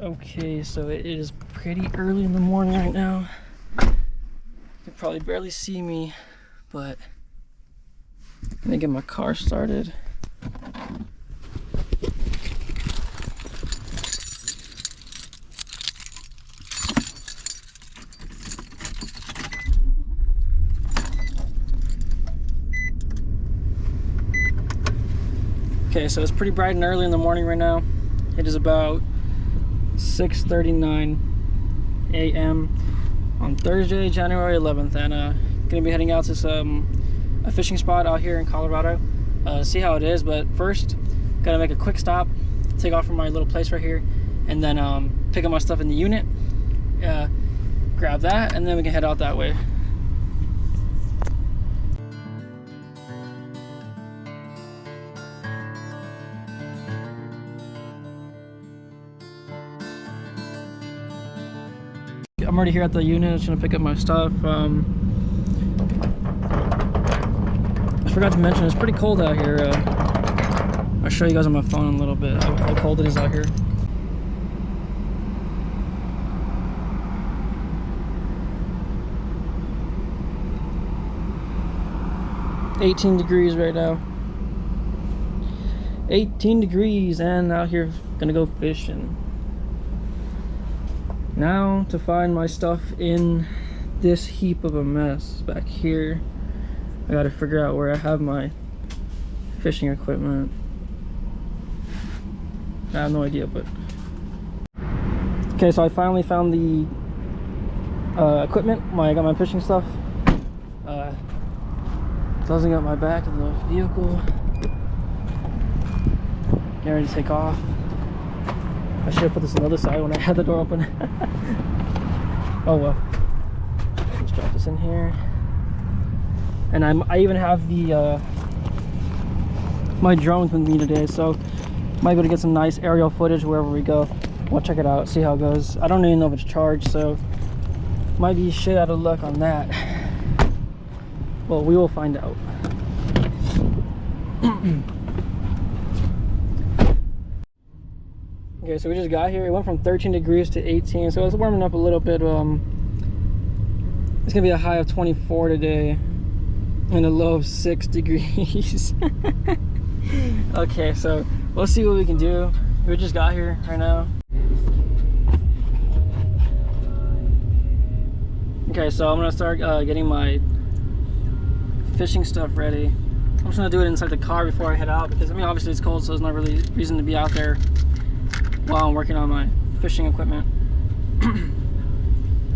Okay, so it is pretty early in the morning right now. You can probably barely see me, but I'm gonna get my car started. Okay, so it's pretty bright and early in the morning right now. It is about 6:39 a.m. on Thursday, January 11th, and gonna be heading out to a fishing spot out here in Colorado. See how it is, but first, gotta make a quick stop, take off from my little place right here, and then pick up my stuff in the unit, grab that, and then we can head out that way. I'm already here at the unit. Just gonna pick up my stuff. I forgot to mention it's pretty cold out here. I'll show you guys on my phone in a little bit how cold it is out here. $18 degrees right now. 18 degrees, and out here gonna go fishing. Now to find my stuff in this heap of a mess back here. I gotta figure out where I have my fishing equipment. I have no idea, but okay, so I finally found the equipment. I got my fishing stuff. Closing up my back of the vehicle. Getting ready to take off. I should have put this on the other side when I had the door open. Oh well. Let's drop this in here. And I even have the my drone with me today, so might be able to get some nice aerial footage wherever we go. We'll check it out, see how it goes. I don't even know if it's charged, so might be shit out of luck on that. Well, we will find out. Okay, so we just got here. It went from 13 degrees to 18, so it's warming up a little bit. It's gonna be a high of 24 today and a low of 6 degrees. Okay, so we'll see what we can do. We just got here right now. Okay, so I'm gonna start getting my fishing stuff ready. I'm just gonna do it inside the car before I head out, because I mean obviously it's cold, so there's not really reason to be out there while I'm working on my fishing equipment.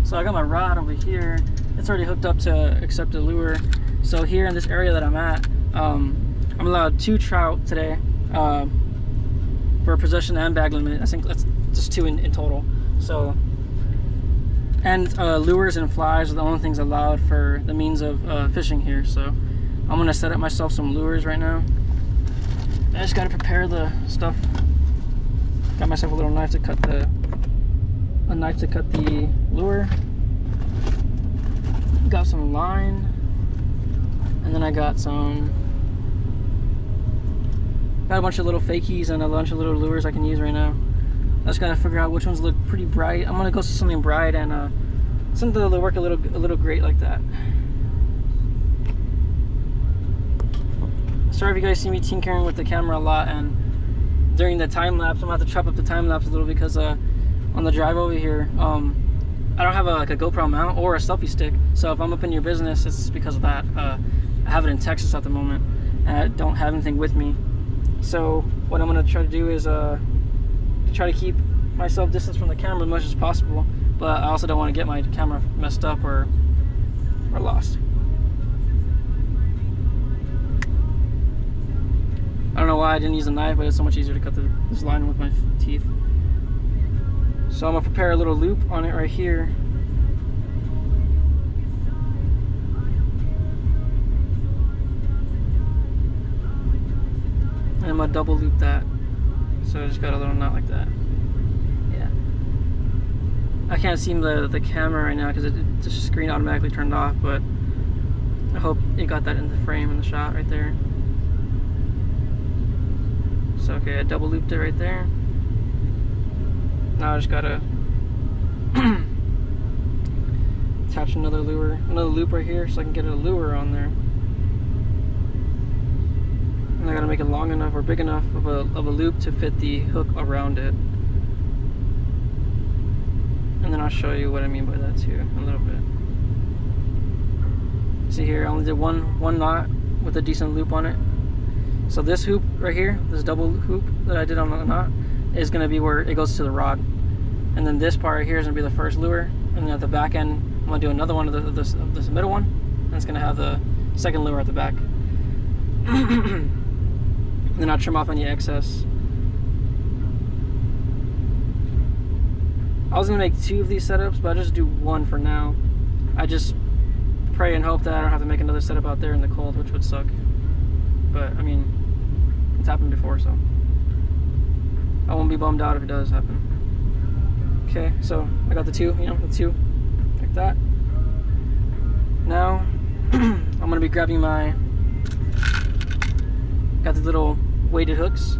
So I got my rod over here. It's already hooked up to accept a lure. So here in this area that I'm at, I'm allowed 2 trout today for possession and bag limit. I think that's just 2 in total. So, and lures and flies are the only things allowed for the means of fishing here. So I'm gonna set up myself some lures right now. I just gotta prepare the stuff. Got myself a little knife to cut the lure. Got some line, and then I got a bunch of little fakies and a bunch of little lures I can use right now. I just gotta figure out which ones look pretty bright. I'm gonna go see something bright and something that'll work a little great like that. Sorry if you guys see me tinkering with the camera a lot, and during the time lapse, I'm gonna have to chop up the time lapse a little because on the drive over here, I don't have like a GoPro mount or a selfie stick. So if I'm up in your business, it's because of that. I have it in Texas at the moment, and I don't have anything with me. So what I'm gonna try to do is try to keep myself distance from the camera as much as possible, but I also don't want to get my camera messed up or lost. I don't know why I didn't use a knife, but it's so much easier to cut this line with my teeth. So I'm gonna prepare a little loop on it right here. And I'm gonna double loop that. So I just got a little knot like that. Yeah. I can't see the camera right now because the screen automatically turned off, but I hope it got that in the frame in the shot right there. So okay, I double looped it right there. Now I just gotta attach another loop right here so I can get a lure on there. And I gotta make it long enough or big enough of a loop to fit the hook around it. And then I'll show you what I mean by that too a little bit. See here, I only did one knot with a decent loop on it. So this hoop right here, this double hoop that I did on the knot, is gonna be where it goes to the rod. And then this part right here is gonna be the first lure. And then at the back end, I'm gonna do another one of this middle one. And it's gonna have the second lure at the back. And then I'll trim off any excess. I was gonna make 2 of these setups, but I'll just do 1 for now. I just pray and hope that I don't have to make another setup out there in the cold, which would suck. But I mean, it's happened before, so I won't be bummed out if it does happen. Okay, so I got the 2, the 2, like that. Now, I'm gonna be grabbing got the little weighted hooks,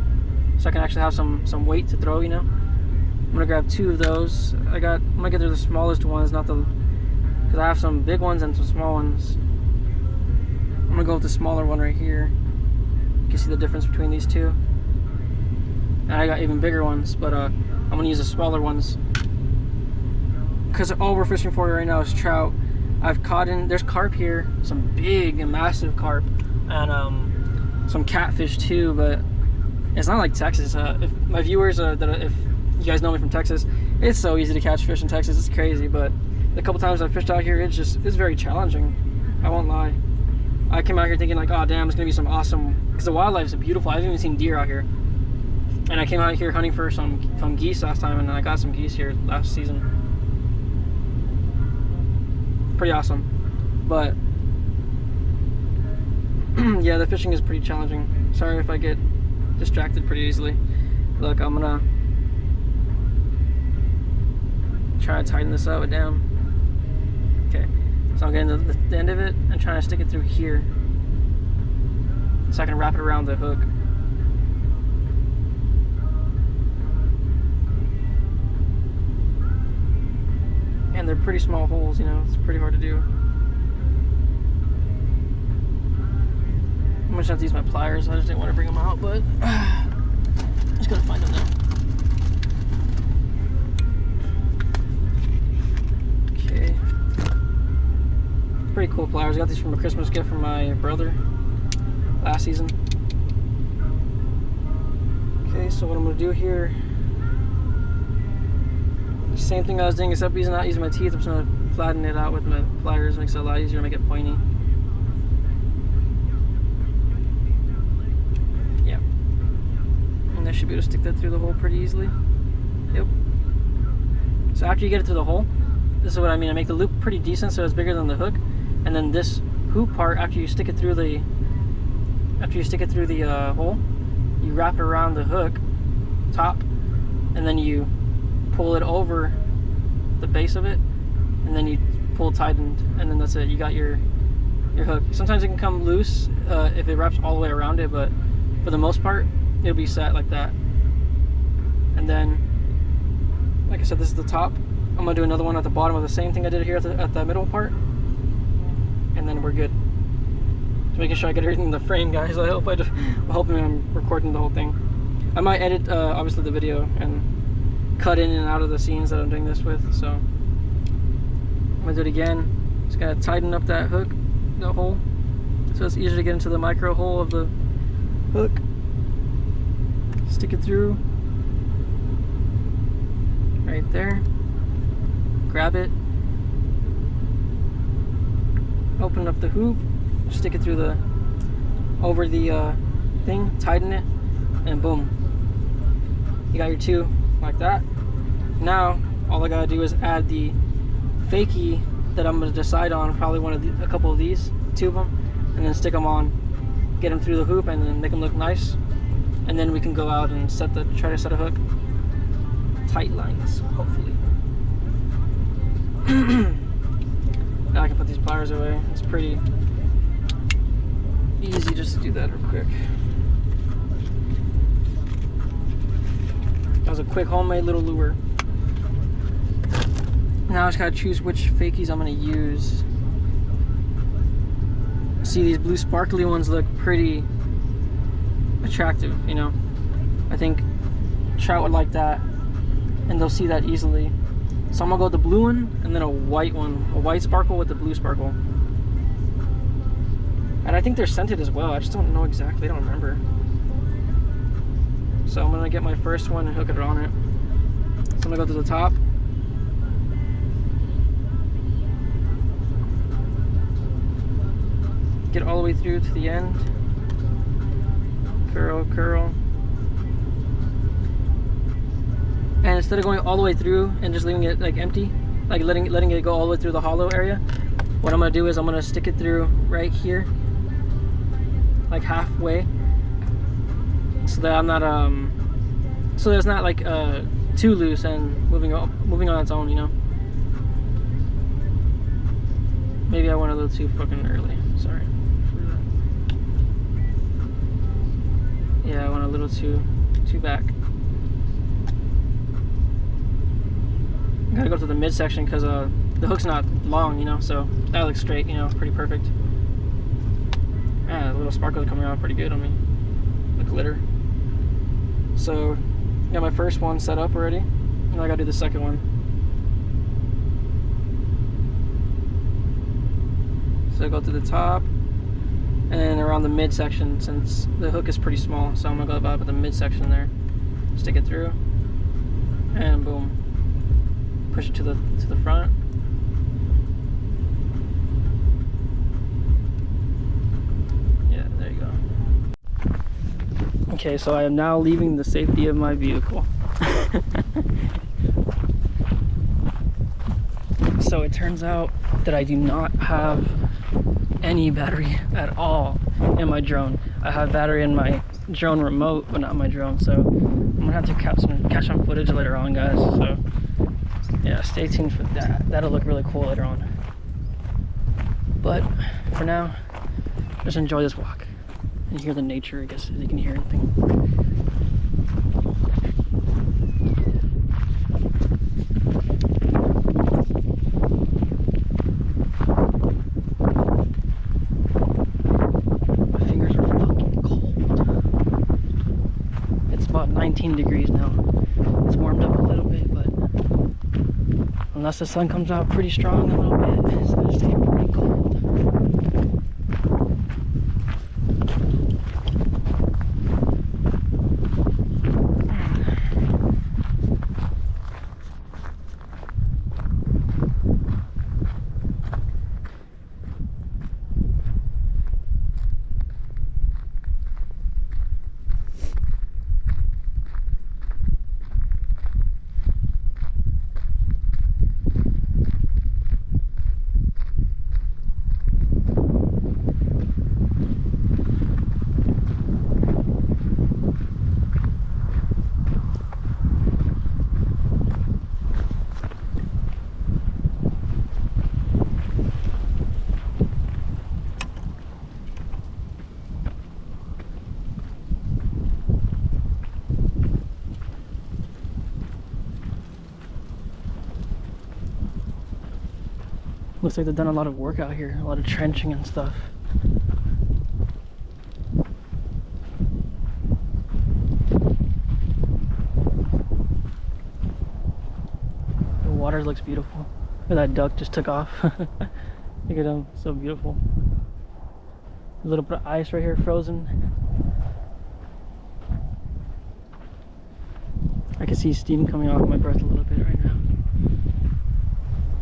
so I can actually have some weight to throw, I'm gonna grab 2 of those. I'm gonna get the smallest ones, because I have some big ones and some small ones. I'm gonna go with the smaller one right here. You can see the difference between these 2. And I got even bigger ones, but I'm gonna use the smaller ones because all we're fishing for right now is trout. There's carp here, some big and massive carp, and some catfish too, but it's not like Texas. If my viewers, if you guys know me from Texas, it's so easy to catch fish in Texas, it's crazy, but the couple times I've fished out here, it's very challenging. I won't lie. I came out here thinking like, oh damn, it's gonna be some awesome, because the wildlife is beautiful. I haven't even seen deer out here. And I came out here hunting for some geese last time, and I got some geese here last season. Pretty awesome. But yeah, the fishing is pretty challenging. Sorry if I get distracted pretty easily. Look, I'm gonna try to tighten this up down. Okay, so I'm getting to the end of it and trying to stick it through here so I can wrap it around the hook. And they're pretty small holes, it's pretty hard to do. I'm gonna have to use my pliers. I just didn't want to bring them out, but I'm just gonna find them now. Okay. Pretty cool pliers. I got these from a Christmas gift from my brother last season. Okay, so what I'm gonna do here, same thing I was doing, except not using my teeth. I'm just gonna flatten it out with my pliers. Makes it a lot easier to make it pointy. Yeah. And I should be able to stick that through the hole pretty easily. Yep. So after you get it through the hole, this is what I mean. I make the loop pretty decent so it's bigger than the hook. And then this hoop part, after you stick it through the hole, you wrap it around the hook top, and then you pull it over the base of it, and then you pull tightened, and then that's it. You got your hook. Sometimes it can come loose if it wraps all the way around it, but for the most part, it'll be set like that. And then, like I said, this is the top. I'm gonna do another one at the bottom of the same thing I did here at the middle part, and then we're good. Just making sure I get everything in the frame, guys. I'm hoping I'm recording the whole thing. I might edit obviously the video and cut in and out of the scenes that I'm doing this with, so I'm gonna do it again. Just gotta tighten up that hook, the hole, so it's easier to get into the micro hole of the hook. Stick it through right there, grab it, open up the hoop, stick it through over the thing, tighten it, and boom, you got your 2 like that. Now all I gotta do is add the fakie that I'm gonna decide on, probably a couple of these, 2 of them, and then stick them on, get them through the hoop, and then make them look nice. And then we can go out and try to set a hook. Tight lines, hopefully. Now I can put these pliers away. It's pretty easy just to do that real quick. That was a quick homemade little lure. Now I just gotta choose which fakies I'm gonna use. See, these blue sparkly ones look pretty attractive, you know. I think trout would like that, and they'll see that easily. So I'm gonna go with the blue one and then a white one, a white sparkle with the blue sparkle. And I think they're scented as well. I just don't know exactly. I don't remember. So I'm gonna get my first one and hook it on it. So I'm gonna go to the top. Get all the way through to the end. Curl, curl. And instead of going all the way through and just leaving it like empty, like letting it go all the way through the hollow area, what I'm gonna do is I'm gonna stick it through right here, like halfway, so that I'm not so that it's not like too loose and moving on its own, you know. Maybe I went a little too fucking early. Sorry for that. Yeah, I went a little too back. Gotta go to the midsection because the hook's not long, you know, so that looks straight, you know, pretty perfect. Man, the little sparkles are coming out pretty good on me, the glitter. So, got my first one set up already. Now I gotta do the second one. So I go to the top and around the midsection, since the hook is pretty small, so I'm gonna go about the midsection there, stick it through, and boom. Push it to the front. Yeah, there you go. Okay, so I am now leaving the safety of my vehicle. So it turns out that I do not have any battery at all in my drone. I have battery in my drone remote, but not my drone. So I'm gonna have to catch some footage later on, guys. So yeah, stay tuned for that. That'll look really cool later on. But for now, just enjoy this walk and hear the nature, I guess, if you can hear anything. My fingers are fucking cold. It's about 19 degrees now. It's warmed up a little bit, but unless the sun comes out pretty strong a little bit, it's gonna stay pretty cold. Looks like they've done a lot of work out here, a lot of trenching and stuff. The water looks beautiful. Look at that duck just took off. Look at him, so beautiful. A little bit of ice right here, frozen. I can see steam coming off my breath a little bit right now.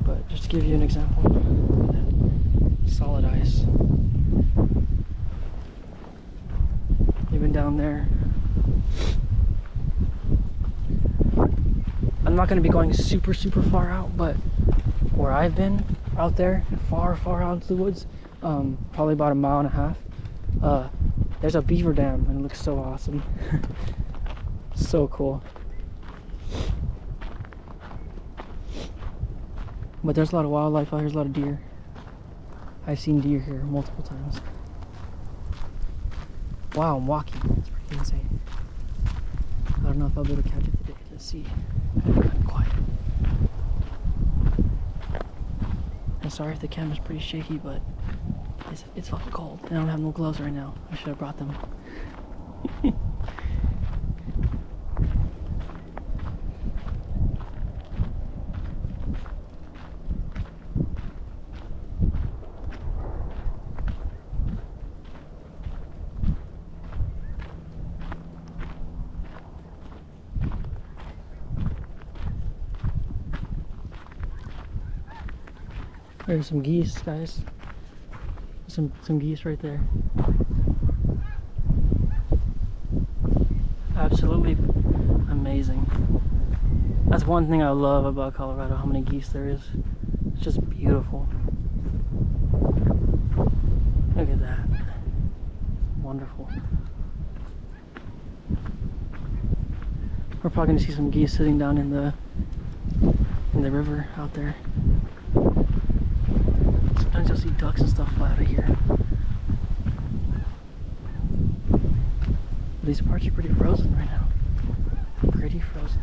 But just to give you an example, solid ice. Even down there. I'm not going to be going super far out, but where I've been out there, far out into the woods, probably about 1.5 miles, there's a beaver dam and it looks so awesome. So cool. But there's a lot of wildlife out here, there's a lot of deer. I've seen deer here multiple times. Wow, I'm walking. It's pretty insane. I don't know if I'll be able to catch it today. Let's see. Kind of quiet. sorry if the camera's pretty shaky, but it's fucking cold. And I don't have no gloves right now. I should have brought them. There's some geese, guys. Some geese right there. Absolutely amazing. That's one thing I love about Colorado, how many geese there is. It's just beautiful. Look at that. Wonderful. We're probably gonna see some geese sitting down in the river out there. Sometimes you'll see ducks and stuff fly out of here. But these parts are pretty frozen right now. Pretty frozen.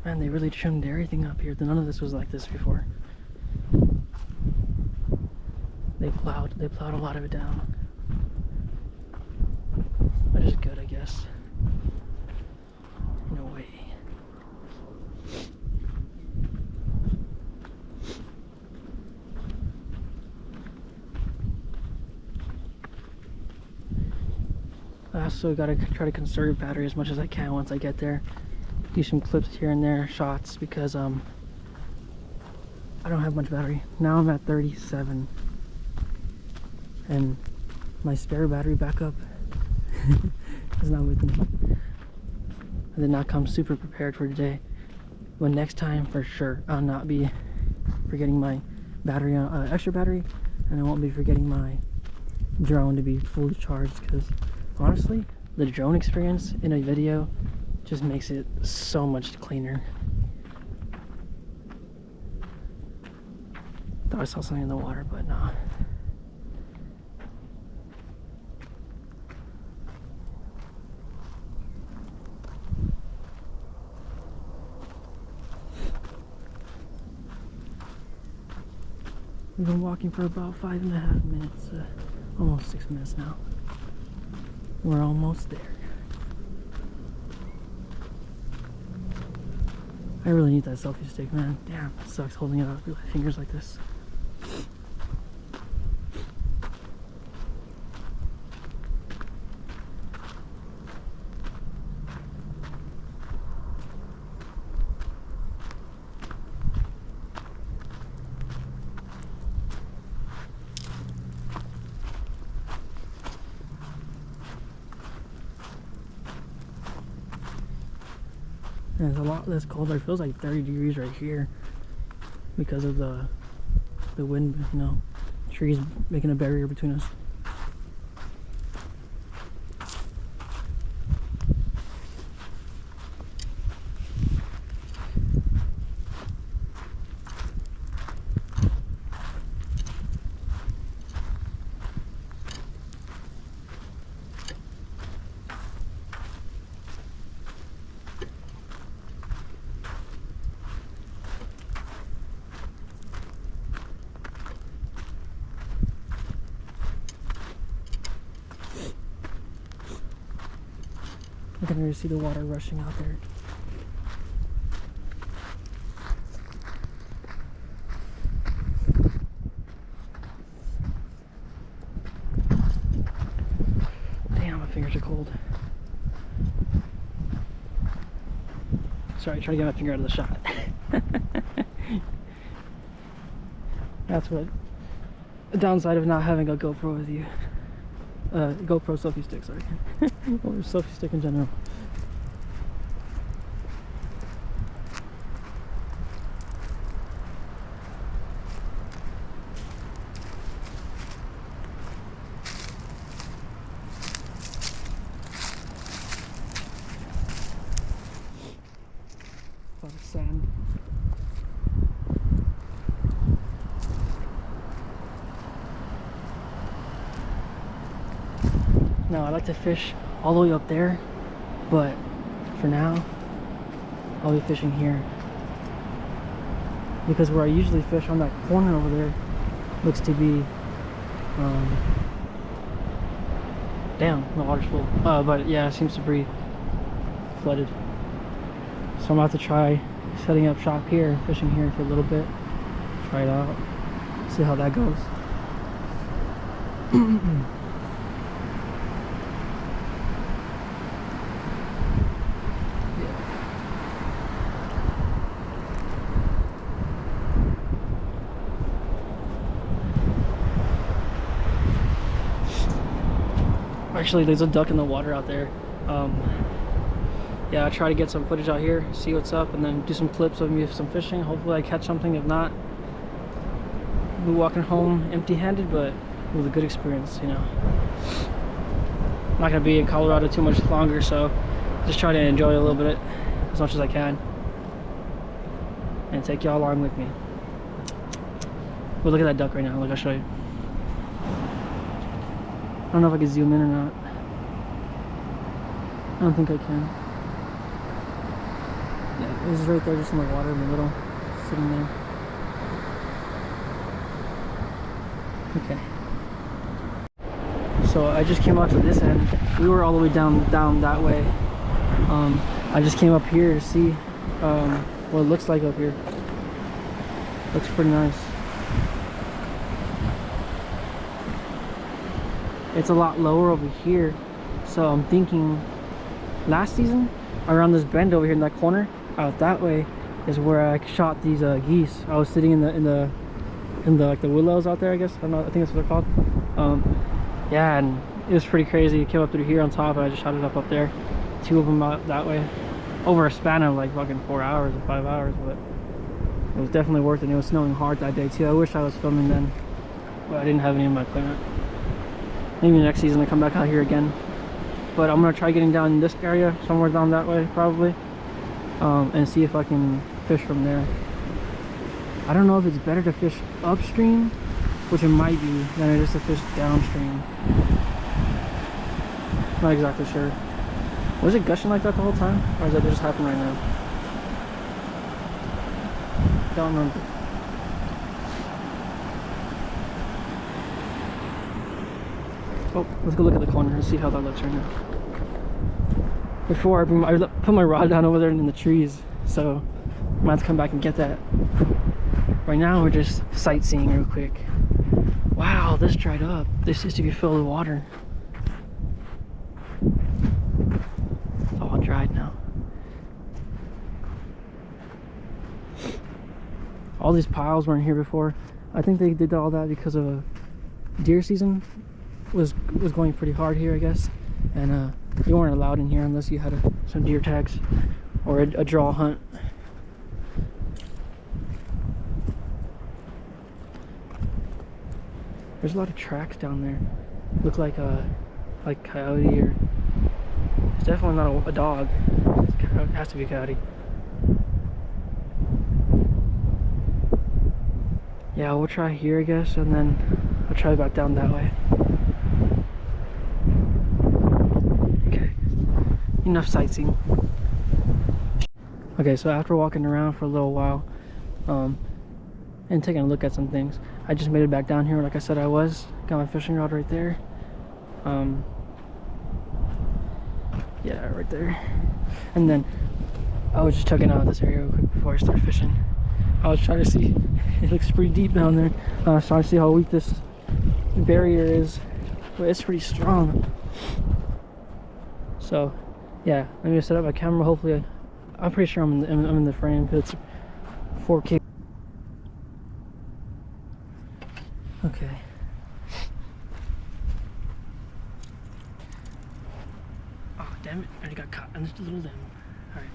Man, they really trimmed everything up here. None of this was like this before. They plowed a lot of it down. Which is good, I guess. In a way. I also gotta try to conserve battery as much as I can once I get there. Do some clips here and there, shots, because I don't have much battery. Now I'm at 37. And my spare battery backup is not with me. I did not come super prepared for today. But next time, for sure, I'll not be forgetting my battery, extra battery, and I won't be forgetting my drone to be fully charged, because honestly, the drone experience in a video just makes it so much cleaner. Thought I saw something in the water, but no. We've been walking for about 5.5 minutes, almost 6 minutes now. We're almost there. I really need that selfie stick, man. Damn, it sucks holding it up with my fingers like this. And it's a lot less cold. It feels like 30 degrees right here because of the wind, you know, trees making a barrier between us. I can already see the water rushing out there. Damn, my fingers are cold. Sorry, try to get my finger out of the shot. That's what the downside of not having a GoPro with you. GoPro selfie stick, sorry. Or selfie stick in general. A lot of sand. Now I like to fish all the way up there, but for now I'll be fishing here, because where I usually fish on that corner over there looks to be damn, the water's full. But yeah, it seems to be flooded. So I'm about to try setting up shop here, fishing here for a little bit, try it out, see how that goes. Actually, there's a duck in the water out there. Yeah, I'll try to get some footage out here, see what's up, and then do some clips of me some fishing. Hopefully I catch something. If not, we'll be walking home empty-handed, but with a good experience, you know. I'm not gonna be in Colorado too much longer, so just try to enjoy a little bit as much as I can and take y'all along with me. But look at that duck right now. Look, I'll show you. I don't know if I can zoom in or not. I don't think I can. Yeah, it's right there, just in the water in the middle, sitting there. Okay. So I just came out to this end. We were all the way down that way. I just came up here to see what it looks like up here. Looks pretty nice. It's a lot lower over here, so I'm thinking last season around this bend over here in that corner out that way is where I shot these geese. I was sitting in the like the willows out there, I guess. I don't know, I think that's what they're called. Yeah, and it was pretty crazy. It came up through here on top, and I just shot it up there. 2 of them out that way over a span of like fucking 4 hours or 5 hours, but it was definitely worth it. And it was snowing hard that day too. I wish I was filming then, but I didn't have any of my equipment. Maybe next season I come back out here again, but I'm gonna try getting down in this area, somewhere down that way probably, and see if I can fish from there. I don't know if it's better to fish upstream, which it might be, than it is to fish downstream. Not exactly sure. Was it gushing like that the whole time, or is that just happening right now? Don't remember. Oh, let's go look at the corner and see how that looks right now. Before I put my rod down over there in the trees, so I might have to come back and get that. Right now we're just sightseeing real quick. Wow, this dried up. This used to be filled with water. It's all dried now. All these piles weren't here before. I think they did all that because of deer season was going pretty hard here, I guess, and you weren't allowed in here unless you had some deer tags or a draw hunt. There's a lot of tracks down there. Look like coyote, or it's definitely not a dog. It has to be a coyote. Yeah, we'll try here, I guess, and then I'll try back down that way. Okay, enough sightseeing. Okay, so after walking around for a little while, and taking a look at some things, I just made it back down here like I said I was. Got my fishing rod right there. Yeah, right there. And then I was just checking out this area real quick before I start fishing. I was trying to see, it looks pretty deep down there. I was trying to see how weak this barrier is, but it's pretty strong. So yeah, let me set up my camera. Hopefully I'm pretty sure I'm in the frame, because it's 4K. Okay. Oh damn it, I already got caught. And just a little damn. Alright.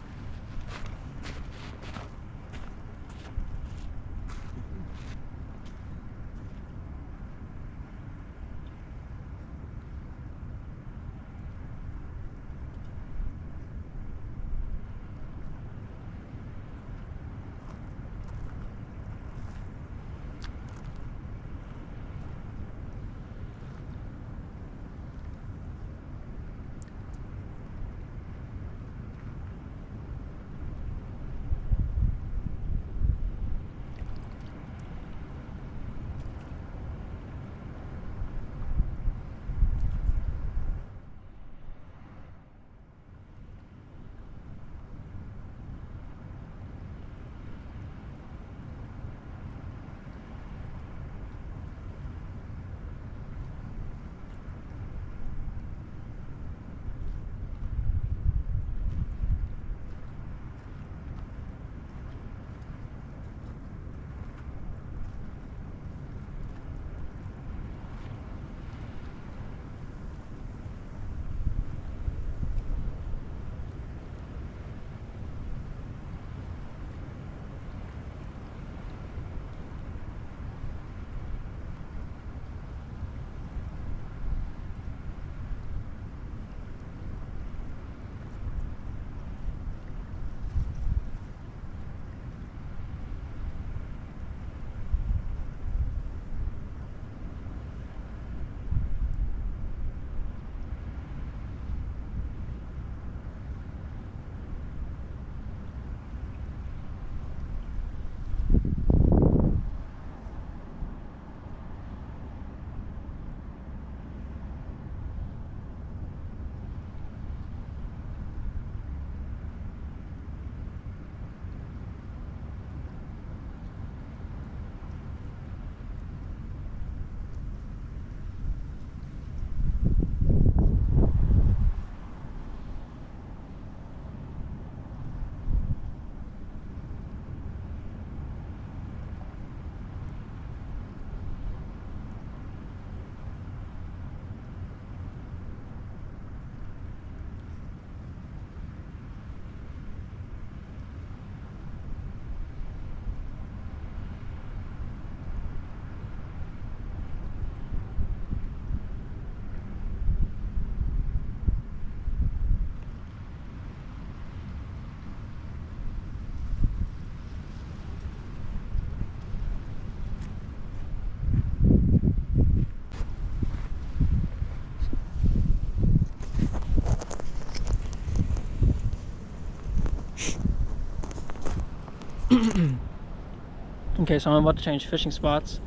Okay, so I'm about to change fishing spots.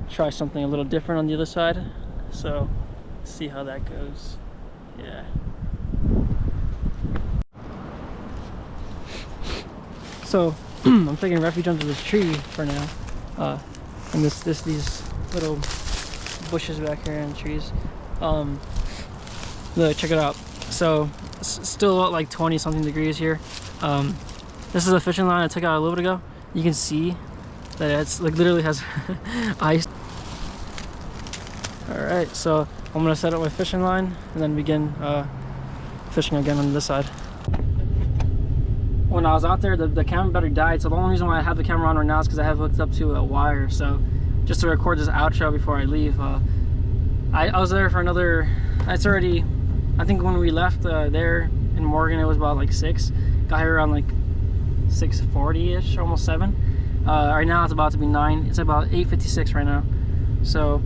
Try something a little different on the other side. So, see how that goes. Yeah. So, I'm taking refuge under this tree for now. And these little bushes back here and trees. Look, check it out. So, it's still about like 20 something degrees here. This is a fishing line I took out a little bit ago. You can see that it's like literally has ice. Alright, so I'm gonna set up my fishing line and then begin fishing again on this side. When I was out there, the camera battery died, so the only reason why I have the camera on right now is because I have hooked up to a wire. So just to record this outro before I leave. I was there for another, it's already, I think when we left there in Morgan, it was about like 6. Got here around like 6:40-ish, almost 7. Right now it's about to be 9. It's about 8:56 right now. So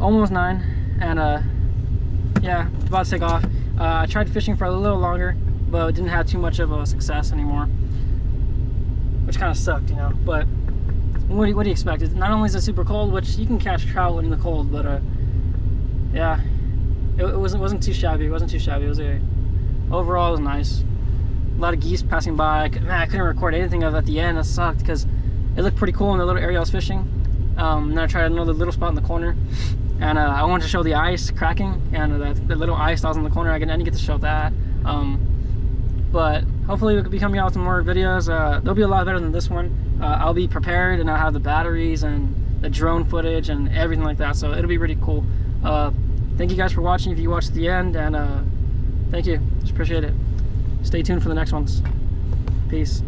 almost 9, and yeah, about to take off. I tried fishing for a little longer, but didn't have too much of a success anymore, which kind of sucked, you know. But what do you expect? Not only is it super cold, which you can catch trout in the cold, but yeah, it wasn't too shabby. It wasn't too shabby. It was overall it was nice. A lot of geese passing by. Man, I couldn't record anything of it at the end. That sucked because it looked pretty cool in the little area I was fishing. And then I tried another little spot in the corner, and I wanted to show the ice cracking and the little ice that was in the corner. I didn't get to show that. But hopefully we could be coming out with some more videos. They'll be a lot better than this one. I'll be prepared, and I'll have the batteries and the drone footage and everything like that. So it'll be really cool. Thank you guys for watching if you watched to the end, and thank you. Just appreciate it. Stay tuned for the next ones. Peace.